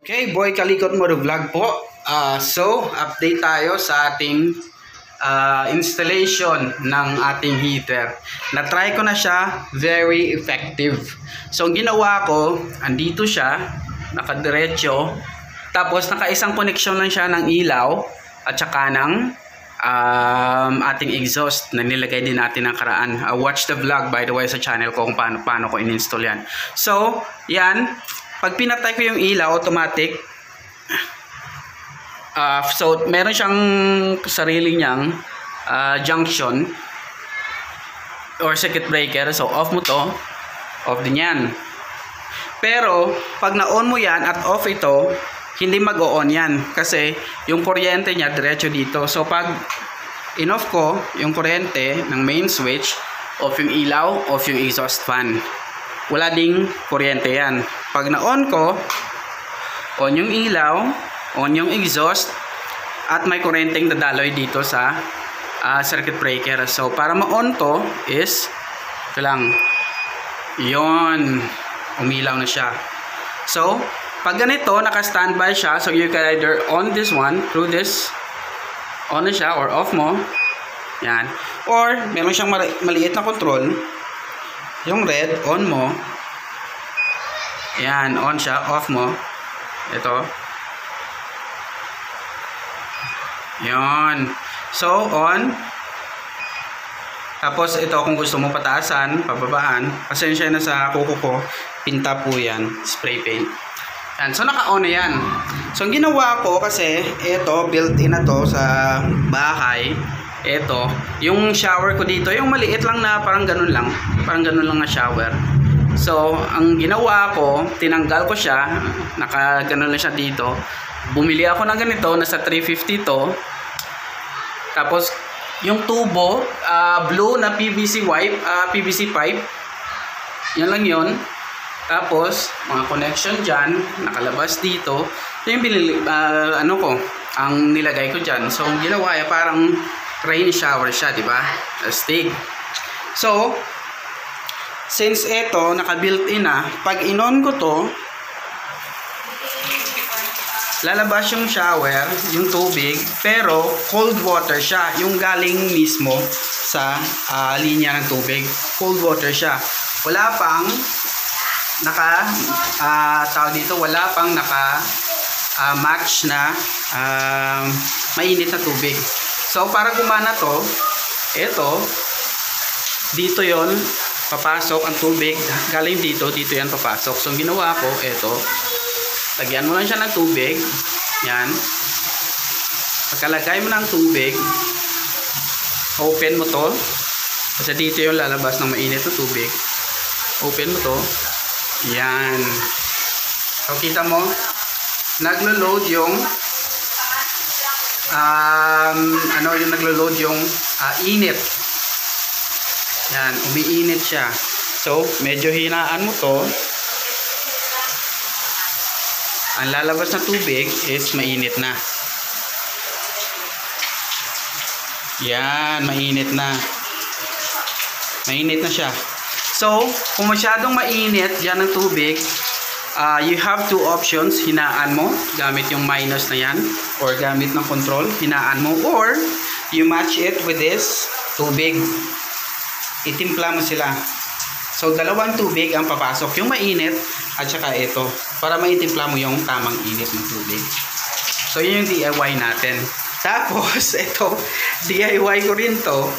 Okay, Boy Kalikot Moto Vlog po. So, update tayo sa ating installation ng ating heater. Na-try ko na siya, very effective. So, ang ginawa ko, andito siya, nakadiretso. Tapos, naka-isang connection lang siya ng ilaw at saka ng ating exhaust na nilagay din natin ng karaan. Watch the vlog by the way sa channel ko kung paano ko in-install yan. So, yan. Pag pinatay ko yung ilaw, automatic. So, meron siyang sarili niyang junction or circuit breaker. So, off mo to. Off din yan. Pero, pag na-on mo yan at off ito, hindi mag-o-on yan. Kasi, yung kuryente niya, diretso dito. So, pag in-off ko yung kuryente ng main switch, off yung ilaw, off yung exhaust fan. Wala ding kuryente yan. Pag na-on ko, on yung ilaw, on yung exhaust, at may kuryenteng dadaloy dito sa circuit breaker. So, para ma-on to is, ito lang, yon, umilaw na siya. So, pag ganito, naka-standby siya, so you can either on this one, through this, on na siya, or off mo, yan. Or, meron siyang maliit na control, yung red, on mo, yan, on siya, off mo, ito, yan. So, on, tapos ito kung gusto mo pataasan, pababaan, pasensya na sa kuko ko, pinta po yan, spray paint. Yan, so naka-on na yan. So, ang ginawa ko kasi, ito, built-in na to sa bahay. Ito, yung shower ko dito, yung maliit lang na parang ganun lang na shower. So, ang ginawa ko, tinanggal ko siya, naka-ganun lang siya dito. Bumili ako ng ganito, nasa 350 to. Tapos, yung tubo, blue na PVC pipe, yan lang yun. Tapos, mga connection dyan, nakalabas dito. Ito yung binili, ang nilagay ko dyan. So, ang ginawa ay parang rain shower siya, di ba? Astig. So, since ito, naka-built-in na, pag in-on ko to, lalabas yung shower, yung tubig, pero cold water siya. Yung galing mismo sa linya ng tubig. Cold water siya. Wala pang wala pang match na mainit na tubig. So, para gumana to, ito, dito yon papasok ang tubig, galing dito yan papasok. So, ang ginawa ko, ito, lagyan mo lang siya ng tubig, yan. Pagkalagay mo ng tubig, open mo to, kasi dito yung lalabas ng mainit na tubig. Open mo to, yan. So, kita mo, naglo-load yung yung naglo-load yung init. Yan, umiinit siya. So, medyo hinaan mo to. Ang lalabas na tubig is mainit na. Yan, mainit na. Mainit na siya. So, kung masyadong mainit yan ang tubig, you have two options. Hinaan mo, gamit yung minus na yan, or gamit ng control, hinaan mo, or you match it with this tubig. Itimpla mo sila. So, dalawang tubig ang papasok, yung mainit at saka ito, para maitimpla mo yung tamang init ng tubig. So, yun yung DIY natin. Tapos, ito, DIY ko rin to.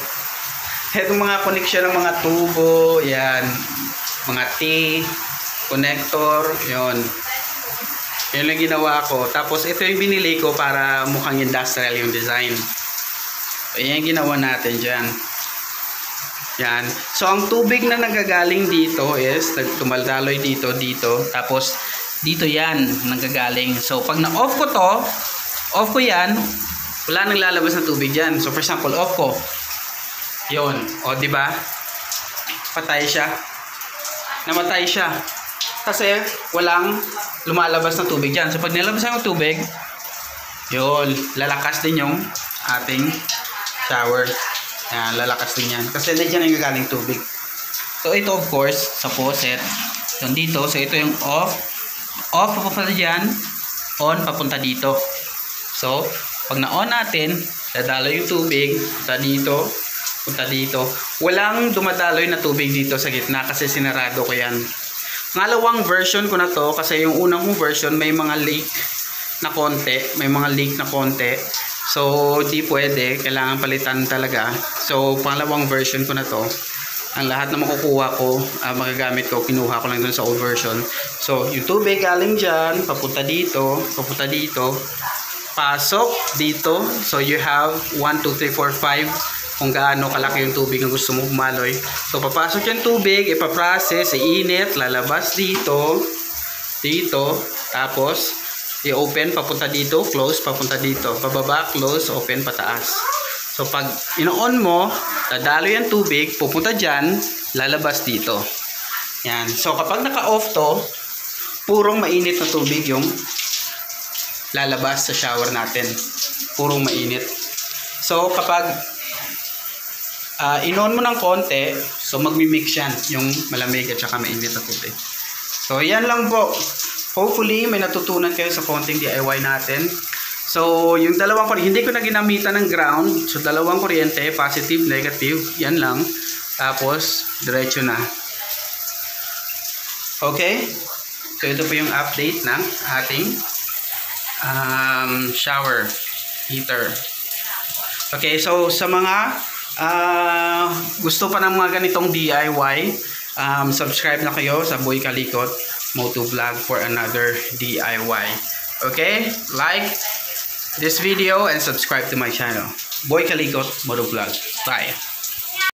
Itong mga connection ng mga tubo, yan, mga T, connector, yun. Yun lang ginawa ko. Tapos, ito yung binili ko para mukhang industrial yung design. So, yan yung ginawa natin dyan. Yan. So, ang tubig na nagagaling dito is, tumaldaloy dito. Tapos, dito yan, nagagaling. So, pag na-off ko to, off ko yan, wala nang lalabas na tubig dyan. So, for example, off ko. Yun. O, diba? Patay siya. Namatay siya. Kasi, walang lumalabas na tubig dyan. So, pag nilabas yung tubig, yun, lalakas din yung ating shower. Yan, lalakas din yan. Kasi nandiyan ang galing tubig. So, ito of course, sa faucet. Yung dito, so ito yung off. Off pa pala dyan. on papunta dito. So, pag na-on natin, dadaloy yung tubig, punta dito. Walang dumadaloy na tubig dito sa gitna kasi sinarado ko yan. Ngalawang version ko na to kasi yung unang kong version may mga leak na konti. So, di pwede. Kailangan palitan talaga. So, pangalawang version ko na to. Ang lahat na makukuha ko, magagamit ko, kinuha ko lang dun sa old version. So, yung tubig galing dyan, papunta dito, pasok dito. So, you have 1, 2, 3, 4, 5 kung gaano kalaki yung tubig na gusto mo humaloy. So, papasok yung tubig, ipaprocess, iinit, lalabas dito, tapos, i-open, papunta dito, close, papunta dito, pababa, close, open, pataas. So, pag ino-on mo, dadalo yung tubig, pupunta dyan, lalabas dito. Yan. So, kapag naka-off to, purong mainit na tubig yung lalabas sa shower natin. Purong mainit. So, kapag in-on mo ng konti, so magmi-mix yan, yung malamig at saka mainit na tubig. So, yan lang po. Hopefully, may natutunan kayo sa konting DIY natin. So, yung dalawang kuryente, hindi ko na ginamitan ng ground. So, dalawang kuryente, positive, negative. Yan lang. Tapos, diretso na. Okay? So, ito po yung update ng ating shower heater. Okay, so sa mga gusto pa ng mga ganitong DIY, subscribe na kayo sa Boy Kalikot Motovlog for another DIY. Okay? Like this video and subscribe to my channel. Boy Kalikot Motovlog. Bye!